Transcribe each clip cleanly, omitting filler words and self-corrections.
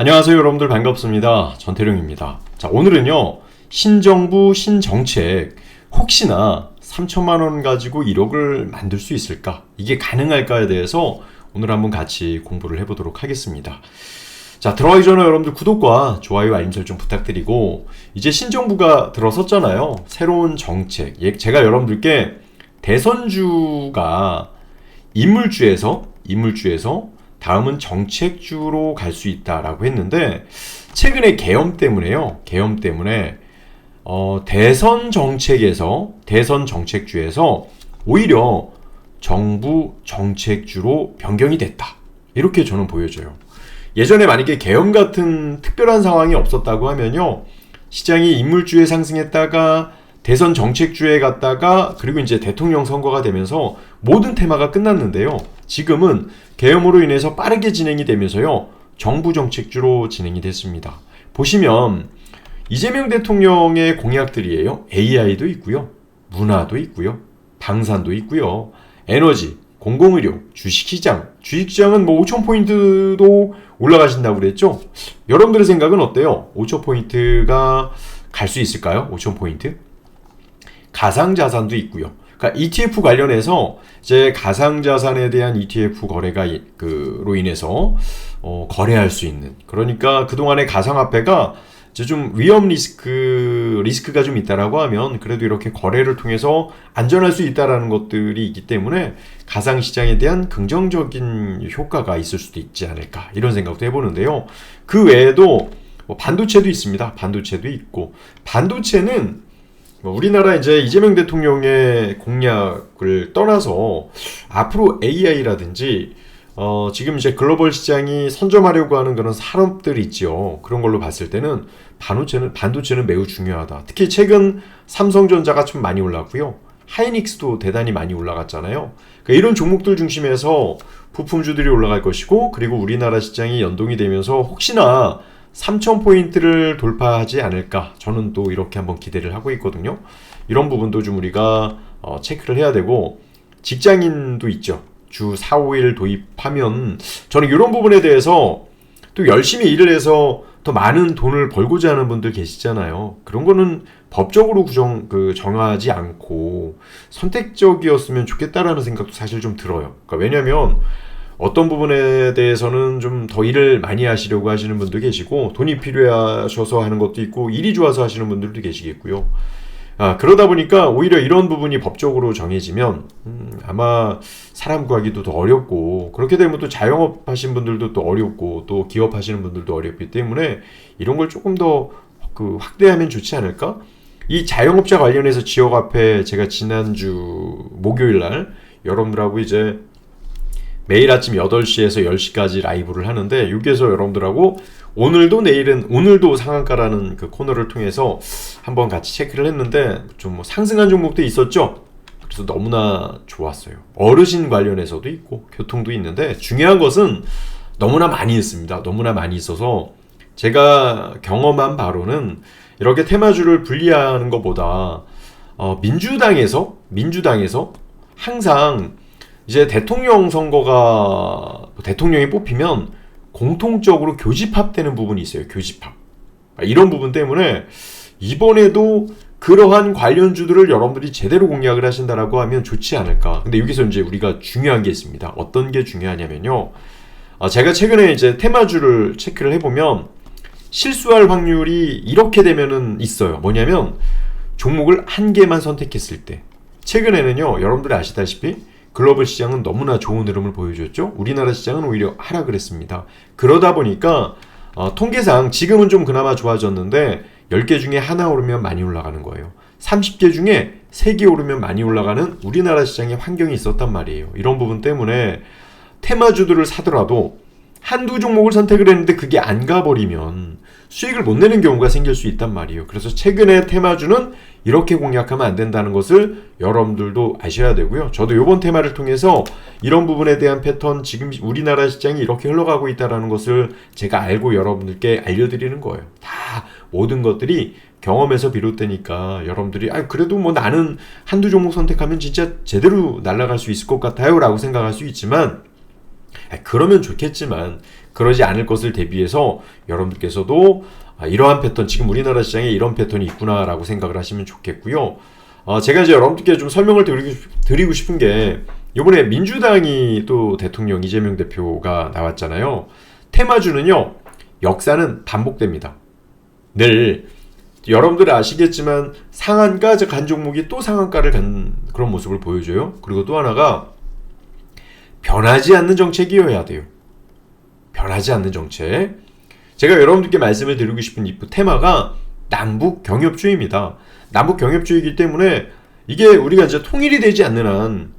안녕하세요 여러분들 반갑습니다. 전태룡입니다. 자, 오늘은요 신정부 신정책 혹시나 3천만 원 가지고 1억을 만들 수 있을까? 이게 가능할까에 대해서 오늘 한번 같이 공부를 해보도록 하겠습니다. 자, 들어가기 전에 여러분들 구독과 좋아요 알림 설정 부탁드리고, 이제 신정부가 들어섰잖아요. 새로운 정책. 제가 여러분들께 대선주가 인물주에서 다음은 정책주로 갈 수 있다라고 했는데, 최근에 계엄 때문에 대선 정책주에서 오히려 정부 정책주로 변경이 됐다, 이렇게 저는 보여져요. 예전에 만약에 계엄 같은 특별한 상황이 없었다고 하면요, 시장이 인물주에 상승했다가 대선 정책주에 갔다가 그리고 이제 대통령 선거가 되면서 모든 테마가 끝났는데요, 지금은 계엄으로 인해서 빠르게 진행이 되면서요 정부 정책주로 진행이 됐습니다. 보시면 이재명 대통령의 공약들이에요. AI도 있고요, 문화도 있고요, 방산도 있고요, 에너지, 공공의료, 주식시장은 뭐 5,000포인트도 올라가신다고 그랬죠? 여러분들의 생각은 어때요? 5,000포인트가 갈 수 있을까요? 5,000포인트? 가상자산도 있고요. 그러니까 ETF 관련해서 이제 가상자산에 대한 ETF 거래가 로 인해서 거래할 수 있는, 그러니까 그동안의 가상화폐가 이제 좀 위험 리스크가 좀 있다라고 하면 그래도 이렇게 거래를 통해서 안전할 수 있다라는 것들이 있기 때문에 가상시장에 대한 긍정적인 효과가 있을 수도 있지 않을까, 이런 생각도 해보는데요. 그 외에도 뭐 반도체도 있습니다. 반도체도 있고, 반도체는 우리나라 이제 이재명 대통령의 공약을 떠나서 앞으로 AI라든지 지금 이제 글로벌 시장이 선점하려고 하는 그런 산업들이 있죠. 그런 걸로 봤을 때는 반도체는 매우 중요하다. 특히 최근 삼성전자가 좀 많이 올랐고요, 하이닉스도 대단히 많이 올라갔잖아요. 그러니까 이런 종목들 중심에서 부품주들이 올라갈 것이고, 그리고 우리나라 시장이 연동이 되면서 혹시나 3,000포인트를 돌파하지 않을까, 저는 또 이렇게 한번 기대를 하고 있거든요. 이런 부분도 좀 우리가 체크를 해야 되고, 직장인도 있죠. 주 4, 5일 도입하면 저는 이런 부분에 대해서 또 열심히 일을 해서 더 많은 돈을 벌고자 하는 분들 계시잖아요. 그런 거는 법적으로 정하지 않고 선택적이었으면 좋겠다라는 생각도 사실 좀 들어요. 그러니까 왜냐면 어떤 부분에 대해서는 좀 더 일을 많이 하시려고 하시는 분도 계시고, 돈이 필요하셔서 하는 것도 있고, 일이 좋아서 하시는 분들도 계시겠고요. 그러다 보니까 오히려 이런 부분이 법적으로 정해지면 아마 사람 구하기도 더 어렵고, 그렇게 되면 또 자영업 하시는 분들도 또 어렵고, 또 기업 하시는 분들도 어렵기 때문에 이런 걸 조금 더 확대하면 좋지 않을까? 이 자영업자 관련해서 지역화폐, 제가 지난주 목요일날 여러분들하고 이제 매일 아침 8시에서 10시까지 라이브를 하는데, 여기에서 여러분들하고 오늘도 상한가라는 그 코너를 통해서 한번 같이 체크를 했는데, 좀 뭐 상승한 종목도 있었죠. 그래서 너무나 좋았어요. 어르신 관련해서도 있고 교통도 있는데, 중요한 것은 너무나 많이 있습니다. 너무나 많이 있어서 제가 경험한 바로는 이렇게 테마주를 분리하는 것보다 민주당에서 항상 이제 대통령 선거가 대통령이 뽑히면 공통적으로 교집합되는 부분이 있어요. 교집합. 이런 부분 때문에 이번에도 그러한 관련주들을 여러분들이 제대로 공략을 하신다라고 하면 좋지 않을까. 근데 여기서 이제 우리가 중요한 게 있습니다. 어떤 게 중요하냐면요, 제가 최근에 이제 테마주를 체크를 해보면 실수할 확률이 이렇게 되면은 있어요. 뭐냐면 종목을 한 개만 선택했을 때. 최근에는요, 여러분들이 아시다시피 글로벌 시장은 너무나 좋은 흐름을 보여줬죠. 우리나라 시장은 오히려 하락을 했습니다. 그러다 보니까 통계상 지금은 좀 그나마 좋아졌는데 10개 중에 하나 오르면 많이 올라가는 거예요. 30개 중에 3개 오르면 많이 올라가는 우리나라 시장의 환경이 있었단 말이에요. 이런 부분 때문에 테마주들을 사더라도 한두 종목을 선택을 했는데 그게 안 가버리면 수익을 못 내는 경우가 생길 수 있단 말이에요. 그래서 최근에 테마주는 이렇게 공략하면 안 된다는 것을 여러분들도 아셔야 되고요. 저도 이번 테마를 통해서 이런 부분에 대한 패턴, 지금 우리나라 시장이 이렇게 흘러가고 있다는 것을 제가 알고 여러분들께 알려드리는 거예요. 다 모든 것들이 경험에서 비롯되니까 여러분들이 그래도 뭐 나는 한두 종목 선택하면 진짜 제대로 날아갈 수 있을 것 같아요 라고 생각할 수 있지만, 그러면 좋겠지만 그러지 않을 것을 대비해서 여러분들께서도 이러한 패턴, 지금 우리나라 시장에 이런 패턴이 있구나라고 생각을 하시면 좋겠고요. 제가 이제 여러분들께 좀 설명을 드리고 싶은 게, 이번에 민주당이 또 대통령 이재명 대표가 나왔잖아요. 테마주는요, 역사는 반복됩니다. 늘 여러분들 아시겠지만 상한가 간 종목이 또 상한가를 간 그런 모습을 보여줘요. 그리고 또 하나가 변하지 않는 정책이어야 돼요. 변하지 않는 정책. 제가 여러분들께 말씀을 드리고 싶은 이 테마가 남북 경협주의입니다. 남북 경협주의이기 때문에 이게 우리가 이제 통일이 되지 않는 한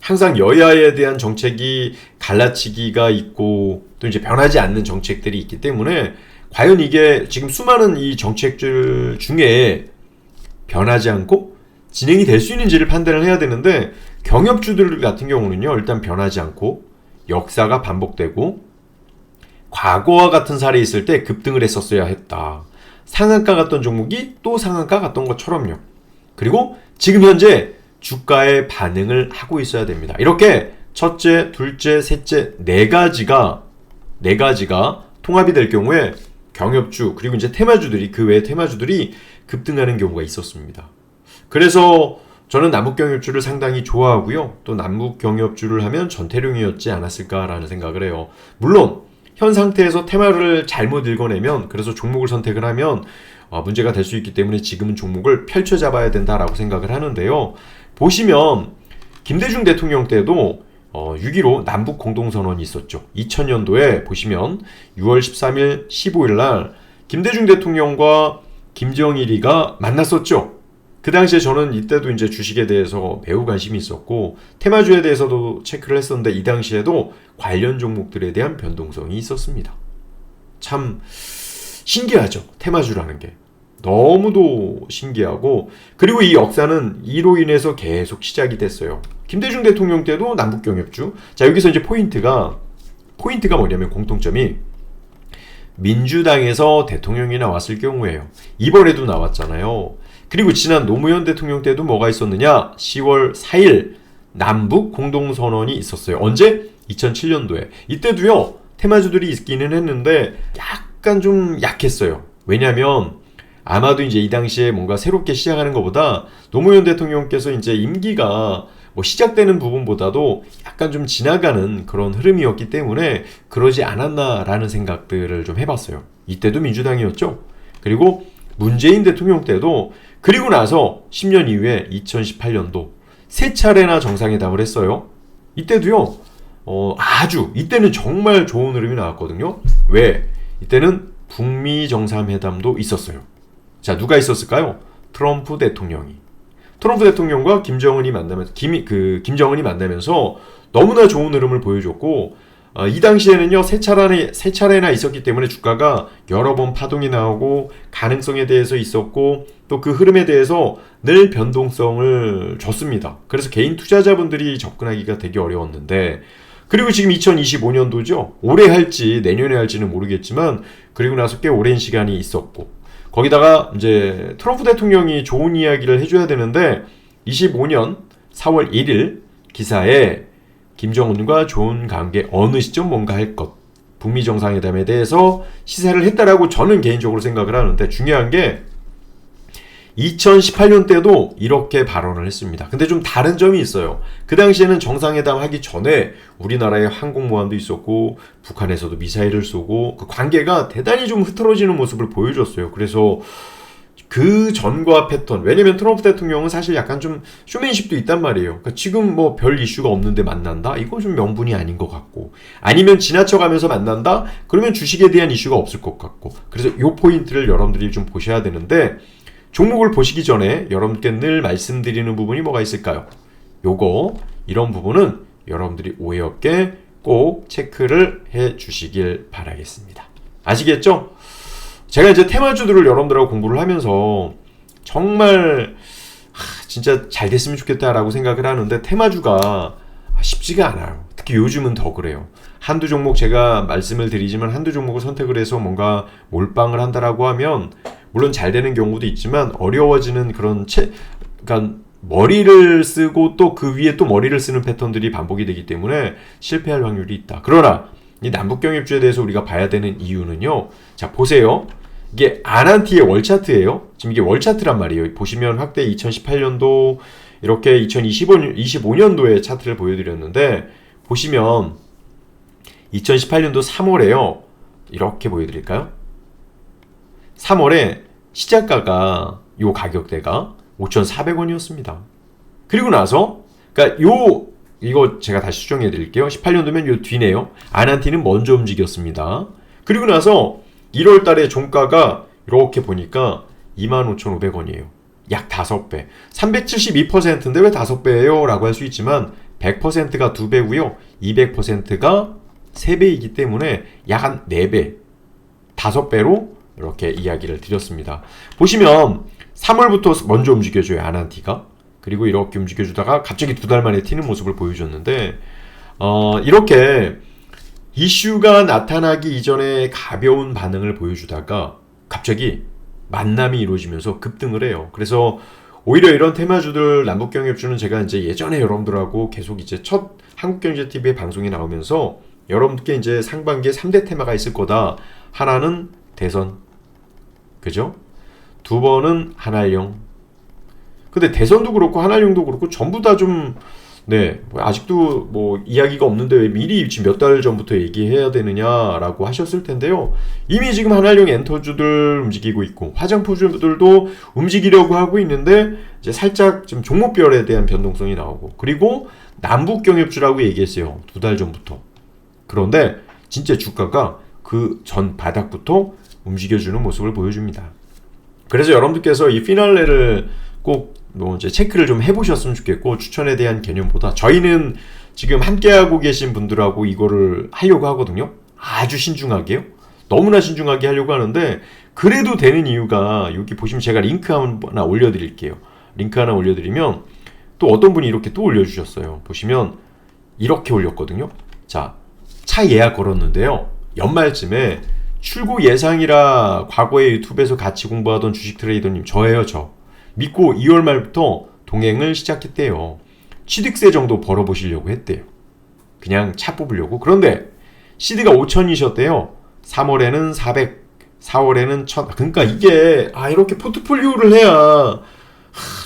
항상 여야에 대한 정책이 갈라치기가 있고 또 이제 변하지 않는 정책들이 있기 때문에 과연 이게 지금 수많은 이 정책들 중에 변하지 않고 진행이 될 수 있는지를 판단을 해야 되는데, 경협주들 같은 경우는요, 일단 변하지 않고 역사가 반복되고 과거와 같은 사례 있을 때 급등을 했었어야 했다. 상한가 갔던 종목이 또 상한가 갔던 것처럼요. 그리고 지금 현재 주가의 반응을 하고 있어야 됩니다. 이렇게 첫째, 둘째, 셋째, 네 가지가 통합이 될 경우에 경협주, 그리고 이제 테마주들이, 그 외의 테마주들이 급등하는 경우가 있었습니다. 그래서 저는 남북경협주를 상당히 좋아하고요. 또 남북경협주를 하면 전태룡이었지 않았을까라는 생각을 해요. 물론 현 상태에서 테마를 잘못 읽어내면, 그래서 종목을 선택을 하면 문제가 될 수 있기 때문에 지금은 종목을 펼쳐 잡아야 된다라고 생각을 하는데요. 보시면 김대중 대통령 때도 6.15 남북 공동선언이 있었죠. 2000년도에 보시면 6월 13일, 15일 날 김대중 대통령과 김정일이가 만났었죠. 그 당시에 저는 이때도 이제 주식에 대해서 매우 관심이 있었고 테마주에 대해서도 체크를 했었는데, 이 당시에도 관련 종목들에 대한 변동성이 있었습니다. 참 신기하죠. 테마주라는 게. 너무도 신기하고, 그리고 이 역사는 이로 인해서 계속 시작이 됐어요. 김대중 대통령 때도 남북경협주. 자, 여기서 이제 포인트가 뭐냐면, 공통점이 민주당에서 대통령이 나왔을 경우에요. 이번에도 나왔잖아요. 그리고 지난 노무현 대통령 때도 뭐가 있었느냐? 10월 4일 남북 공동선언이 있었어요. 언제? 2007년도에. 이때도요, 테마주들이 있기는 했는데 약간 좀 약했어요. 왜냐면 아마도 이제 이 당시에 뭔가 새롭게 시작하는 것보다 노무현 대통령께서 이제 임기가 시작되는 부분보다도 약간 좀 지나가는 그런 흐름이었기 때문에 그러지 않았나라는 생각들을 좀 해봤어요. 이때도 민주당이었죠. 그리고 문재인 대통령 때도, 그리고 나서 10년 이후에 2018년도 세 차례나 정상회담을 했어요. 이때도요, 이때는 정말 좋은 흐름이 나왔거든요. 왜? 이때는 북미 정상회담도 있었어요. 자, 누가 있었을까요? 트럼프 대통령과 김정은이 만나면서 너무나 좋은 흐름을 보여줬고, 이 당시에는요, 세 차례나 있었기 때문에 주가가 여러 번 파동이 나오고 가능성에 대해서 있었고, 또 그 흐름에 대해서 늘 변동성을 줬습니다. 그래서 개인 투자자분들이 접근하기가 되게 어려웠는데, 그리고 지금 2025년도죠. 올해 할지 내년에 할지는 모르겠지만, 그리고 나서 꽤 오랜 시간이 있었고, 거기다가 이제 트럼프 대통령이 좋은 이야기를 해줘야 되는데, 25년 4월 1일 기사에 김정은과 좋은 관계, 어느 시점 뭔가 할 것, 북미 정상회담에 대해서 시사를 했다라고 저는 개인적으로 생각을 하는데, 중요한 게 2018년 때도 이렇게 발언을 했습니다. 근데 좀 다른 점이 있어요. 그 당시에는 정상회담 하기 전에 우리나라에 항공모함도 있었고 북한에서도 미사일을 쏘고 그 관계가 대단히 좀 흐트러지는 모습을 보여줬어요. 그래서 그 전과 패턴, 왜냐면 트럼프 대통령은 사실 약간 좀 쇼맨십도 있단 말이에요. 그러니까 지금 뭐 별 이슈가 없는데 만난다? 이건 좀 명분이 아닌 것 같고, 아니면 지나쳐가면서 만난다? 그러면 주식에 대한 이슈가 없을 것 같고, 그래서 이 포인트를 여러분들이 좀 보셔야 되는데, 종목을 보시기 전에 여러분께 늘 말씀드리는 부분이 뭐가 있을까요? 이런 부분은 여러분들이 오해 없게 꼭 체크를 해 주시길 바라겠습니다. 아시겠죠? 제가 이제 테마주들을 여러분들하고 공부를 하면서 정말 진짜 잘 됐으면 좋겠다라고 생각을 하는데, 테마주가 쉽지가 않아요. 특히 요즘은 더 그래요. 한두 종목 제가 말씀을 드리지만 한두 종목을 선택을 해서 뭔가 몰빵을 한다라고 하면 물론 잘 되는 경우도 있지만 어려워지는 그런 그러니까 머리를 쓰고 또 그 위에 또 머리를 쓰는 패턴들이 반복이 되기 때문에 실패할 확률이 있다. 그러나 이 남북경협주에 대해서 우리가 봐야 되는 이유는요. 자, 보세요. 이게 아난티의 월 차트예요. 지금 이게 월 차트란 말이에요. 보시면 확대 2018년도 이렇게 2025년도의 차트를 보여드렸는데 보시면 2018년도 3월에요. 이렇게 보여드릴까요? 3월에 시작가가 요 가격대가 5,400원이었습니다. 그리고 나서 그러니까 이거 제가 다시 수정해 드릴게요. 18년도면 요 뒤네요. 아난티는 먼저 움직였습니다. 그리고 나서 1월 달에 종가가 이렇게 보니까 25,500원이에요. 약 5배. 372%인데 왜 5배예요? 라고 할 수 있지만 100%가 2배고요. 200%가 3배이기 때문에 약 한 4배, 5배로 이렇게 이야기를 드렸습니다. 보시면 3월부터 먼저 움직여줘요. 아난티가. 그리고 이렇게 움직여주다가 갑자기 2달 만에 튀는 모습을 보여줬는데 이렇게 이슈가 나타나기 이전에 가벼운 반응을 보여주다가 갑자기 만남이 이루어지면서 급등을 해요. 그래서 오히려 이런 테마주들 남북경협주는 제가 이제 예전에 여러분들하고 계속 이제 첫 한국경제TV의 방송에 나오면서 여러분들께 이제 상반기에 3대 테마가 있을 거다. 하나는 대선, 그죠? 2번은 한알령. 근데 대선도 그렇고 한알령도 그렇고 전부 다 좀 아직도 뭐 이야기가 없는데 왜 미리 지금 몇 달 전부터 얘기해야 되느냐라고 하셨을 텐데요. 이미 지금 한알령 엔터주들 움직이고 있고 화장품주들도 움직이려고 하고 있는데 이제 살짝 좀 종목별에 대한 변동성이 나오고 그리고 남북경협주라고 얘기했어요. 2달 전부터. 그런데 진짜 주가가 그 전 바닥부터 움직여주는 모습을 보여줍니다. 그래서 여러분들께서 이 피날레를 꼭 이제 체크를 좀 해보셨으면 좋겠고 추천에 대한 개념보다 저희는 지금 함께하고 계신 분들하고 이거를 하려고 하거든요. 아주 신중하게요. 너무나 신중하게 하려고 하는데 그래도 되는 이유가 여기 보시면 제가 링크 하나 올려드릴게요. 링크 하나 올려드리면 또 어떤 분이 이렇게 또 올려주셨어요. 보시면 이렇게 올렸거든요. 자, 차 예약 걸었는데요. 연말쯤에 출고 예상이라 과거에 유튜브에서 같이 공부하던 주식 트레이더님 저예요. 저 믿고 2월 말부터 동행을 시작했대요. 취득세 정도 벌어보시려고 했대요. 그냥 차 뽑으려고. 그런데 CD가 5,000이셨대요. 3월에는 400, 4월에는 1,000. 그러니까 이게 이렇게 포트폴리오를 해야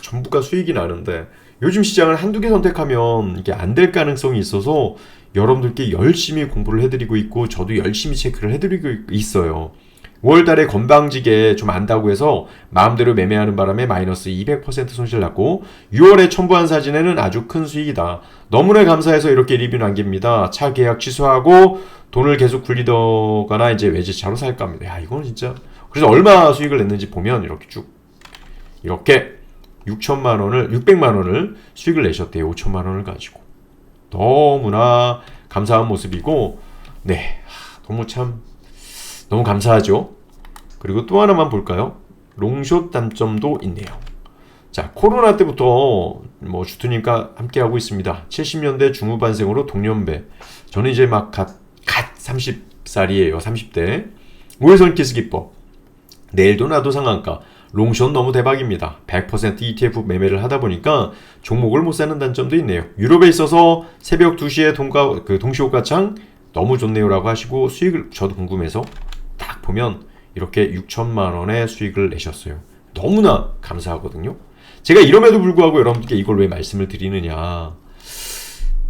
전부가 수익이 나는데 요즘 시장을 한두 개 선택하면 이게 안 될 가능성이 있어서 여러분들께 열심히 공부를 해드리고 있고 저도 열심히 체크를 해드리고 있어요. 5월달에 건방지게 좀 안다고 해서 마음대로 매매하는 바람에 마이너스 200% 손실 났고 6월에 첨부한 사진에는 아주 큰 수익이다. 너무나 감사해서 이렇게 리뷰 남깁니다. 차 계약 취소하고 돈을 계속 굴리거나 이제 외제차로 살까 합니다. 야, 이건 진짜. 그래서 얼마 수익을 냈는지 보면 이렇게 쭉 이렇게 600만 원을 수익을 내셨대요. 5천만 원을 가지고. 너무나 감사한 모습이고 너무 감사하죠. 그리고 또 하나만 볼까요? 롱숏 단점도 있네요. 자, 코로나 때부터 주투님과 함께하고 있습니다. 70년대 중후반생으로 동년배. 저는 이제 막 갓 30살이에요. 30대. 우회선 키스 기법. 내일도 나도 상한가. 롱숏 너무 대박입니다. 100% ETF 매매를 하다 보니까 종목을 못 사는 단점도 있네요. 유럽에 있어서 새벽 2시에 동시호가창 너무 좋네요 라고 하시고 수익을 저도 궁금해서 딱 보면 이렇게 6천만 원의 수익을 내셨어요. 너무나 감사하거든요. 제가 이럼에도 불구하고 여러분들께 이걸 왜 말씀을 드리느냐.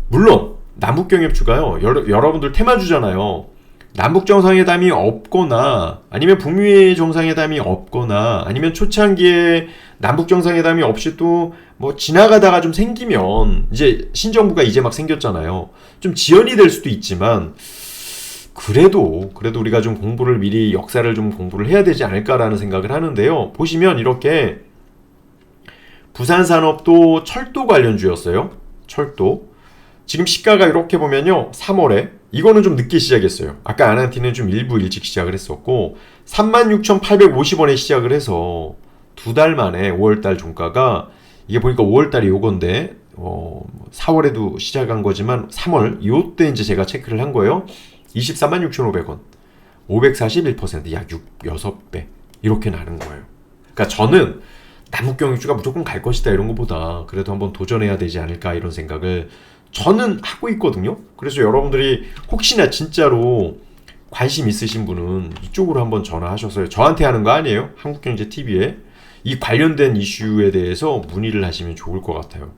물론 남북경협주가요. 여러분들 테마주잖아요. 남북정상회담이 없거나 아니면 북미 정상회담이 없거나 아니면 초창기에 남북정상회담이 없이 또 지나가다가 좀 생기면 이제 신정부가 이제 막 생겼잖아요. 좀 지연이 될 수도 있지만 그래도 우리가 좀 공부를 미리 역사를 좀 공부를 해야 되지 않을까라는 생각을 하는데요. 보시면 이렇게 부산산업도 철도 관련주였어요. 철도. 지금 시가가 이렇게 보면요. 3월에 이거는 좀 늦게 시작했어요. 아까 아난티는 좀 일부 일찍 시작을 했었고 36,850원에 시작을 해서 2달 만에 5월달 종가가 이게 보니까 5월달이 요건데 4월에도 시작한 거지만 3월 요때 이제 제가 체크를 한 거예요. 246,500원 541% 약 6배 이렇게 나는 거예요. 그러니까 저는 남북경협주가 무조건 갈 것이다 이런 것보다 그래도 한번 도전해야 되지 않을까 이런 생각을 저는 하고 있거든요. 그래서 여러분들이 혹시나 진짜로 관심 있으신 분은 이쪽으로 한번 전화하셔서, 저한테 하는 거 아니에요. 한국경제TV에 이 관련된 이슈에 대해서 문의를 하시면 좋을 것 같아요.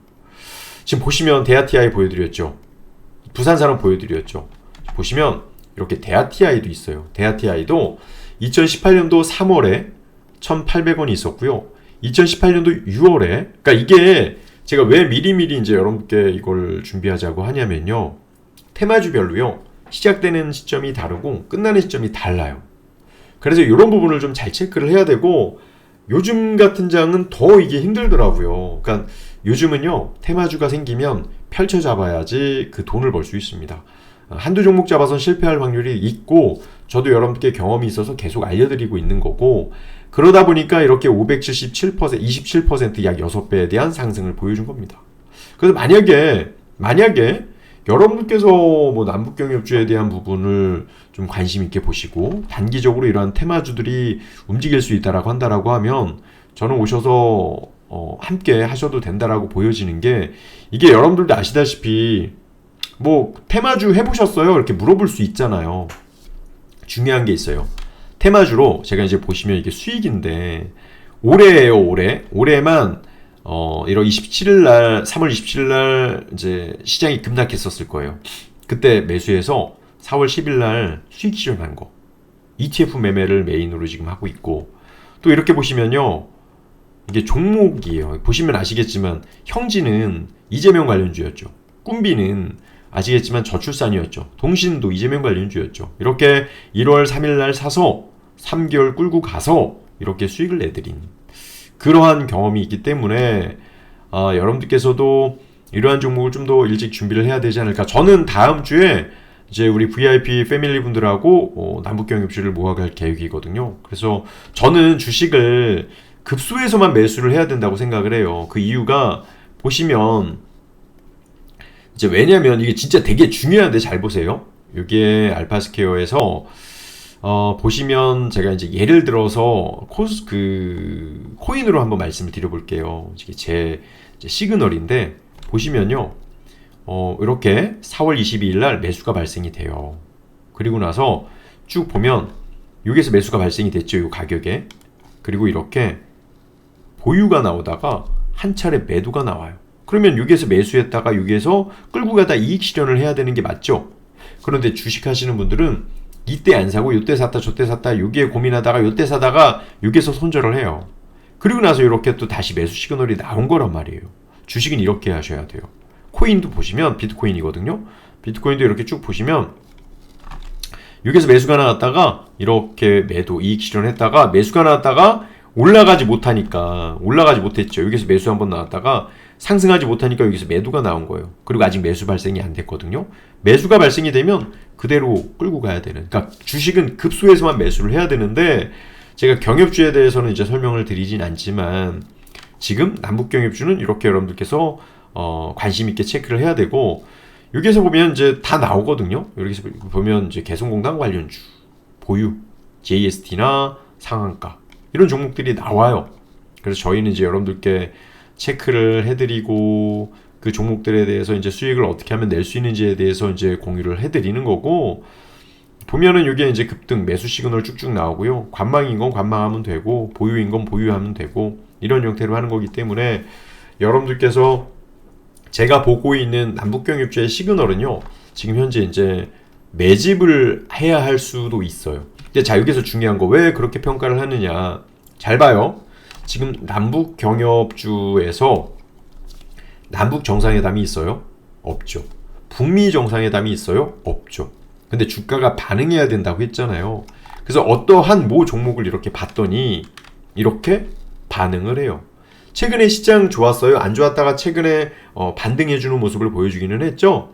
지금 보시면 대하TI 보여드렸죠. 부산산업 보여드렸죠. 보시면 이렇게 대하TI도 있어요. 대하TI도 2018년도 3월에 1,800원이 있었고요. 2018년도 6월에, 그러니까 이게 제가 왜 미리미리 이제 여러분께 이걸 준비하자고 하냐면요. 테마주별로요. 시작되는 시점이 다르고 끝나는 시점이 달라요. 그래서 이런 부분을 좀 잘 체크를 해야 되고, 요즘 같은 장은 더 이게 힘들더라고요. 그러니까 요즘은요, 테마주가 생기면 펼쳐 잡아야지 그 돈을 벌 수 있습니다. 한두 종목 잡아서 실패할 확률이 있고, 저도 여러분께 경험이 있어서 계속 알려드리고 있는 거고, 그러다 보니까 이렇게 577%, 27% 약 6배에 대한 상승을 보여준 겁니다. 그래서 만약에 여러분께서 뭐 남북경협주에 대한 부분을 좀 관심 있게 보시고 단기적으로 이러한 테마주들이 움직일 수 있다라고 한다라고 하면 저는 오셔서 함께 하셔도 된다라고 보여지는 게, 이게 여러분들도 아시다시피 뭐 테마주 해보셨어요? 이렇게 물어볼 수 있잖아요. 중요한 게 있어요. 테마주로 제가 이제 보시면 이게 수익인데 올해예요. 올해만 1월 27일 날, 3월 27일 날 이제 시장이 급락했었을 거예요. 그때 매수해서 4월 10일 날 수익 실현한 거. ETF 매매를 메인으로 지금 하고 있고, 또 이렇게 보시면요. 이게 종목이에요. 보시면 아시겠지만 형진은 이재명 관련주였죠. 꿈비는 아시겠지만 저출산이었죠. 동신도 이재명 관련주였죠. 이렇게 1월 3일 날 사서 3개월 끌고 가서 이렇게 수익을 내드린 그러한 경험이 있기 때문에 여러분들께서도 이러한 종목을 좀 더 일찍 준비를 해야 되지 않을까. 저는 다음 주에 이제 우리 VIP 패밀리 분들하고 남북경협주를 모아갈 계획이거든요. 그래서 저는 주식을 급소에서만 매수를 해야 된다고 생각을 해요. 그 이유가 보시면 이제 왜냐면 이게 진짜 되게 중요한데 잘 보세요. 이게 알파스퀘어에서 보시면 제가 이제 예를 들어서 코인으로 한번 말씀을 드려볼게요. 이게 제 시그널인데 보시면요. 이렇게 4월 22일 날 매수가 발생이 돼요. 그리고 나서 쭉 보면 여기에서 매수가 발생이 됐죠. 이 가격에. 그리고 이렇게 보유가 나오다가 한 차례 매도가 나와요. 그러면 여기에서 매수했다가 여기에서 끌고 가다 이익 실현을 해야 되는 게 맞죠. 그런데 주식 하시는 분들은 이때 안 사고 요때 샀다 저때 샀다 여기에 고민하다가 요때 사다가 여기에서 손절을 해요. 그리고 나서 이렇게 또 다시 매수 시그널이 나온 거란 말이에요. 주식은 이렇게 하셔야 돼요. 코인도 보시면 비트코인이거든요. 비트코인도 이렇게 쭉 보시면 여기에서 매수가 나왔다가 이렇게 매도 이익 실현했다가 매수가 나왔다가 올라가지 못했죠. 여기서 매수 한번 나왔다가 상승하지 못하니까 여기서 매도가 나온 거예요. 그리고 아직 매수 발생이 안 됐거든요. 매수가 발생이 되면 그대로 끌고 가야 되는. 그러니까 주식은 급소에서만 매수를 해야 되는데, 제가 경협주에 대해서는 이제 설명을 드리진 않지만 지금 남북경협주는 이렇게 여러분들께서 관심 있게 체크를 해야 되고, 여기에서 보면 이제 다 나오거든요. 여기서 보면 이제 개성공단 관련주, 보유, JST나 상한가 이런 종목들이 나와요. 그래서 저희는 이제 여러분들께 체크를 해드리고 그 종목들에 대해서 이제 수익을 어떻게 하면 낼 수 있는지에 대해서 이제 공유를 해드리는 거고, 보면은 이게 이제 급등 매수 시그널 쭉쭉 나오고요. 관망인 건 관망하면 되고 보유인 건 보유하면 되고 이런 형태로 하는 거기 때문에 여러분들께서 제가 보고 있는 남북경협주의 시그널은요. 지금 현재 이제 매집을 해야 할 수도 있어요. 근데 자, 여기서 중요한 거 왜 그렇게 평가를 하느냐. 잘 봐요. 지금 남북 경협주에서 남북 정상회담이 있어요? 없죠. 북미 정상회담이 있어요? 없죠. 근데 주가가 반응해야 된다고 했잖아요. 그래서 어떠한 모 종목을 이렇게 봤더니 이렇게 반응을 해요. 최근에 시장 좋았어요? 안 좋았다가 최근에 반등해주는 모습을 보여주기는 했죠.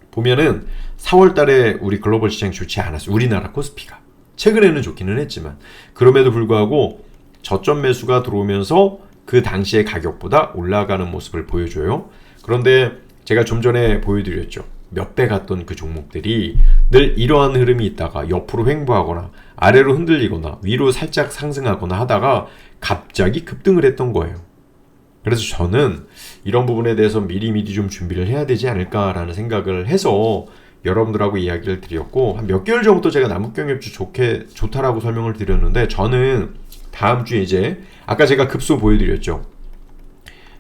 보면은 4월 달에 우리 글로벌 시장이 좋지 않았어요. 우리나라 코스피가. 최근에는 좋기는 했지만 그럼에도 불구하고 저점 매수가 들어오면서 그 당시의 가격보다 올라가는 모습을 보여줘요. 그런데 제가 좀 전에 보여드렸죠. 몇 배 갔던 그 종목들이 늘 이러한 흐름이 있다가 옆으로 횡보하거나 아래로 흔들리거나 위로 살짝 상승하거나 하다가 갑자기 급등을 했던 거예요. 그래서 저는 이런 부분에 대해서 미리미리 좀 준비를 해야 되지 않을까라는 생각을 해서 여러분들하고 이야기를 드렸고, 한 몇 개월 전부터 제가 남북경협주 좋다라고 설명을 드렸는데, 저는 다음 주에 이제 아까 제가 급소 보여드렸죠.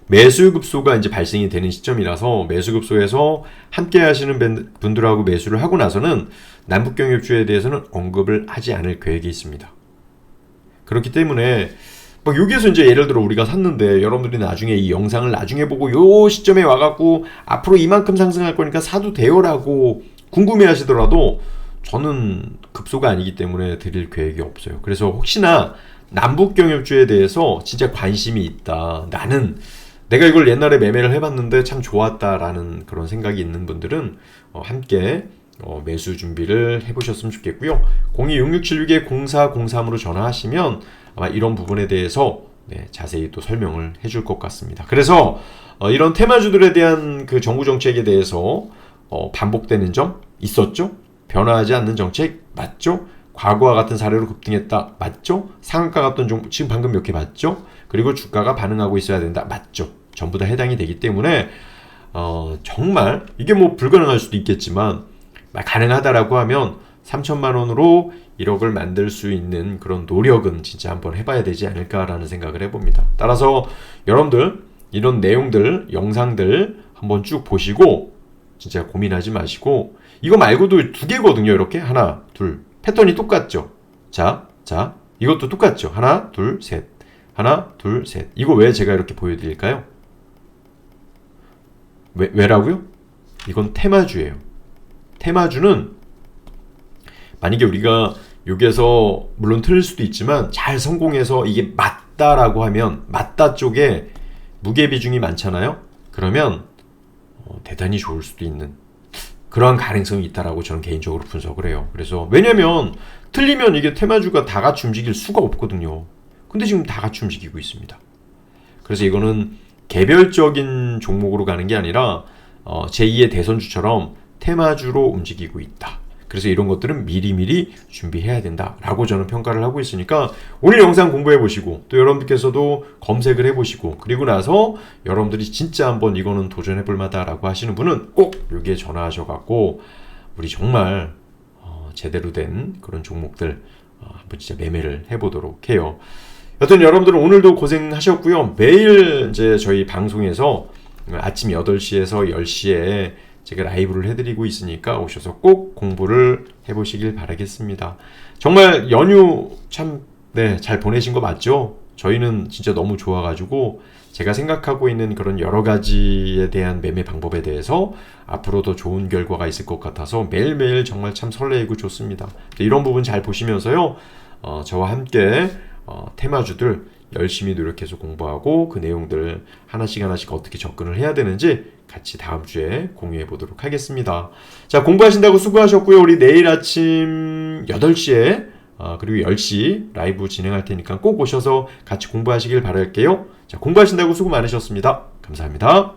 매수급소가 이제 발생이 되는 시점이라서 매수급소에서 함께 하시는 분들하고 매수를 하고 나서는 남북경협주에 대해서는 언급을 하지 않을 계획이 있습니다. 그렇기 때문에 여기에서 이제 예를 들어 우리가 샀는데 여러분들이 나중에 이 영상을 나중에 보고 요 시점에 와갖고 앞으로 이만큼 상승할 거니까 사도 돼요라고 궁금해 하시더라도 저는 급소가 아니기 때문에 드릴 계획이 없어요. 그래서 혹시나 남북경협주에 대해서 진짜 관심이 있다, 나는 내가 이걸 옛날에 매매를 해봤는데 참 좋았다라는 그런 생각이 있는 분들은 함께 매수 준비를 해보셨으면 좋겠고요. 026676-0403으로 전화하시면 아마 이런 부분에 대해서 자세히 또 설명을 해줄 것 같습니다. 그래서 이런 테마주들에 대한 그 정부 정책에 대해서 반복되는 점 있었죠? 변화하지 않는 정책 맞죠? 과거와 같은 사례로 급등했다 맞죠? 상한가 같던 종목 지금 방금 몇 개 맞죠? 그리고 주가가 반응하고 있어야 된다 맞죠? 전부 다 해당이 되기 때문에 정말 이게 뭐 불가능할 수도 있겠지만 가능하다라고 하면 3천만 원으로 1억을 만들 수 있는 그런 노력은 진짜 한번 해봐야 되지 않을까라는 생각을 해봅니다. 따라서 여러분들 이런 내용들, 영상들 한번 쭉 보시고 진짜 고민하지 마시고, 이거 말고도 두 개거든요. 이렇게 하나, 둘, 패턴이 똑같죠. 자, 이것도 똑같죠. 하나, 둘, 셋, 하나, 둘, 셋. 이거 왜 제가 이렇게 보여드릴까요? 왜라고요? 이건 테마주예요. 테마주는 만약에 우리가 여기에서 물론 틀릴 수도 있지만 잘 성공해서 이게 맞다라고 하면, 맞다 쪽에 무게 비중이 많잖아요. 그러면 대단히 좋을 수도 있는 그러한 가능성이 있다라고 저는 개인적으로 분석을 해요. 그래서 왜냐면 틀리면 이게 테마주가 다 같이 움직일 수가 없거든요. 근데 지금 다 같이 움직이고 있습니다. 그래서 이거는 개별적인 종목으로 가는 게 아니라 제2의 대선주처럼 테마주로 움직이고 있다. 그래서 이런 것들은 미리미리 준비해야 된다라고 저는 평가를 하고 있으니까 오늘 영상 공부해 보시고, 또 여러분들께서도 검색을 해보시고, 그리고 나서 여러분들이 진짜 한번 이거는 도전해 볼 만하다라고 하시는 분은 꼭 여기에 전화하셔갖고 우리 정말 제대로 된 그런 종목들 한번 진짜 매매를 해보도록 해요. 여튼 여러분들은 오늘도 고생하셨고요. 매일 이제 저희 방송에서 아침 8시에서 10시에 제가 라이브를 해드리고 있으니까 오셔서 꼭 공부를 해보시길 바라겠습니다. 정말 연휴 참 잘 보내신 거 맞죠? 저희는 진짜 너무 좋아가지고 제가 생각하고 있는 그런 여러 가지에 대한 매매 방법에 대해서 앞으로 더 좋은 결과가 있을 것 같아서 매일매일 정말 참 설레이고 좋습니다. 이런 부분 잘 보시면서요, 저와 함께 테마주들 열심히 노력해서 공부하고 그 내용들 하나씩 어떻게 접근을 해야 되는지 같이 다음 주에 공유해 보도록 하겠습니다. 자, 공부하신다고 수고하셨고요. 우리 내일 아침 8시에 그리고 10시 라이브 진행할 테니까 꼭 오셔서 같이 공부하시길 바랄게요. 자, 공부하신다고 수고 많으셨습니다. 감사합니다.